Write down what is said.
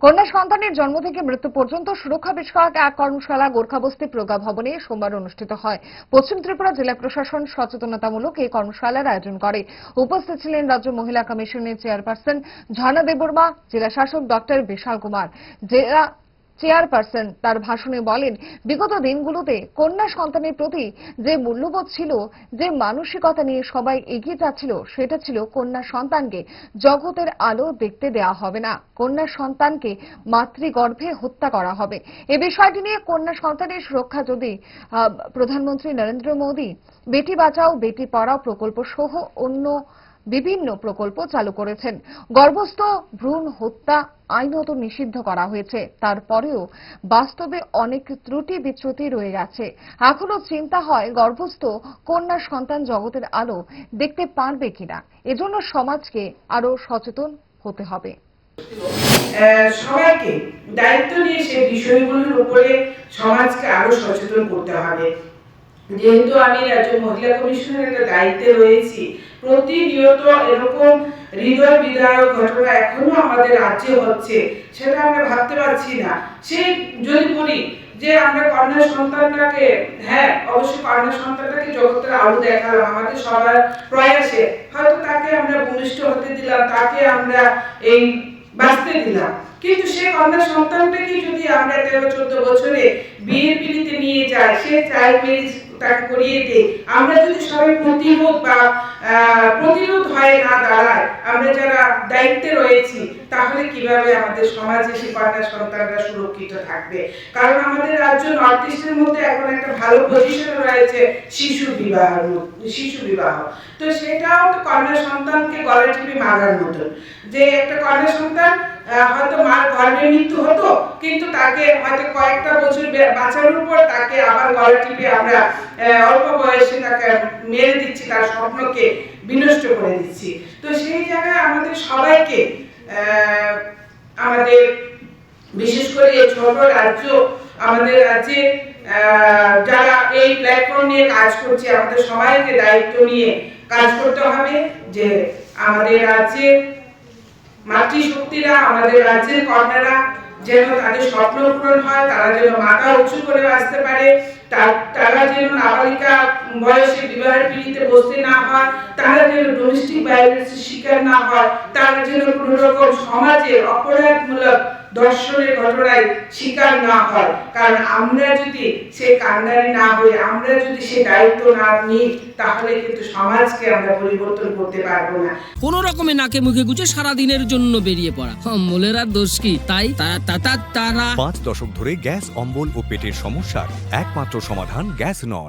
কন্যা সন্তানের জন্ম থেকে মৃত্যু পর্যন্ত সুরক্ষা বিষয়ক এক কর্মশালা গোর্খাবস্তি প্রজ্ঞা ভবনে সোমবার অনুষ্ঠিত হয়। পশ্চিম ত্রিপুরা জেলা প্রশাসন সচেতনতামূলক এই কর্মশালার আয়োজন করে। উপস্থিত ছিলেন রাজ্য মহিলা কমিশনের চেয়ারপারসন ঝর্ণা দেববর্মা, জেলা শাসক ডক্টর বিশাল কুমার। জেলা চেয়ারপারসন তার ভাষণে বলেন, বিগত দিনগুলোতে কন্যা সন্তানের প্রতি যে মূল্যবোধ ছিল, যে মানসিকতা নিয়ে সবাই এগিয়ে যাচ্ছিল, সেটা ছিল কন্যা সন্তানকে জগতের আলো দেখতে দেওয়া হবে না, কন্যা সন্তানকে মাতৃগর্ভে হত্যা করা হবে। এই বিষয়টি নিয়ে কন্যা সন্তানের সুরক্ষা যদি প্রধানমন্ত্রী নরেন্দ্র মোদী বেটি বাঁচাও বেটি পড়াও প্রকল্প সহ অন্য বিভিন্ন প্রকল্প চালু করেছেন। গর্ভস্থ ভ্রূণ হত্যা আইনত নিষিদ্ধ করা হয়েছে, তারপরেও বাস্তবে অনেক ত্রুটি বিচ্যুতি রয়ে গেছে। এখনো চিন্তা হয় গর্ভস্থ কন্যা সন্তান জগতের আলো দেখতে পারবে কিনা। এজন্য সমাজকে আরো সচেতন হতে হবে। সবাইকে দায়িত্ব নিয়ে সেই বিষয়গুলোর উপরে সমাজকে আরো সচেতন করতে হবে। যেহেতু আমি রাজ্য মহিলা কমিশনের একটা দায়িত্বে রয়েছি, প্রতিনিয়ত এরকম হৃদয় বিদারক ঘটনা এখনো আমাদের রাজ্যে হচ্ছে, সেটা আমরা ভাবতে পারছি না। সেই যদি বলি যে আমরা কন্যা সন্তানটাকে, হ্যাঁ অবশ্যই কন্যা সন্তানটাকে জগতের আলো দেখালাম, আমাদের সবার প্রয়াসে হয়তো তাকে আমরা ভূমিষ্ঠ হতে দিলাম, তাকে আমরা এই বাঁচতে দিলাম, কিন্তু সে কন্যা সন্তানটাকে যদি আমরা 13-14 বছরে বিয়ের পিড়িতে নিয়ে যাই, সে চাইল্ড ম্যারেজ তাকে করিয়ে দিই, আমরা যদি সবাই প্রতিরোধ হয়ে না দাঁড়ায়, আমরা যারা দায়িত্বে রয়েছি, তাহলে কিভাবে আমাদের সমাজে সে কন্যা সন্তানরা সুরক্ষিত থাকবে? কারণ আমাদের রাজ্য নর্থ ইস্টের মধ্যে এখন একটা ভালো পজিশনে রয়েছে শিশু বিবাহ। তো সেটাও তো কন্যা সন্তানকে গলা টিপে মারার মতো, যে একটা কন্যা সন্তান হয়তো মার গর্ভে মৃত্যু হতো, কিন্তু তাকে হয়তো কয়েকটা বছর বাঁচানোর পর তাকে আবার গলা টিপে আমরা অল্প বয়সে তাকে মেরে দিচ্ছি, তার স্বপ্নকে বিনষ্ট করে দিচ্ছি। তো সেই জায়গায় আমাদের সবাইকে, আমাদের বিশেষ করে এই ছোট রাজ্য, আমাদের রাজ্যে যারা এই প্ল্যাটফর্ম নিয়ে কাজ করছে, আমাদের সবাইকে দায়িত্ব নিয়ে কাজ করতে হবে যে আমাদের রাজ্যে মাতৃশক্তিরা, আমাদের রাজ্যের কন্যারা যেন তাদের স্বপ্ন পূরণ হয়, তারা যেন মাথা উঁচু করে বাঁচতে পারে, তারা যেন নাবালিকা বয়সে বিবাহের পিড়িতে বসতে না হয়, তারা যেন ডোমেস্টিক ভায়োলেন্সের শিকার না হয়, তারা যেন কোনো রকম সমাজের অপরাধমূলক দর্শনের ঘটনায় শিকার না হয়। কারণ আমরা যদি সে কান্ডারি না হই, আমরা যদি সে দায়িত্ব না নিই, তাহলে কিন্তু সমাজকে আমরা পরিবর্তন করতে পারবো না। কোন রকমে নাকে মুখে গুজে সারা দিনের জন্য বেরিয়ে পড়া, অম্বলের আর দোষ কি? তাই তারা 5 দশক ধরে গ্যাস, অম্বল ও পেটের সমস্যার একমাত্র সমাধান গ্যাস নল।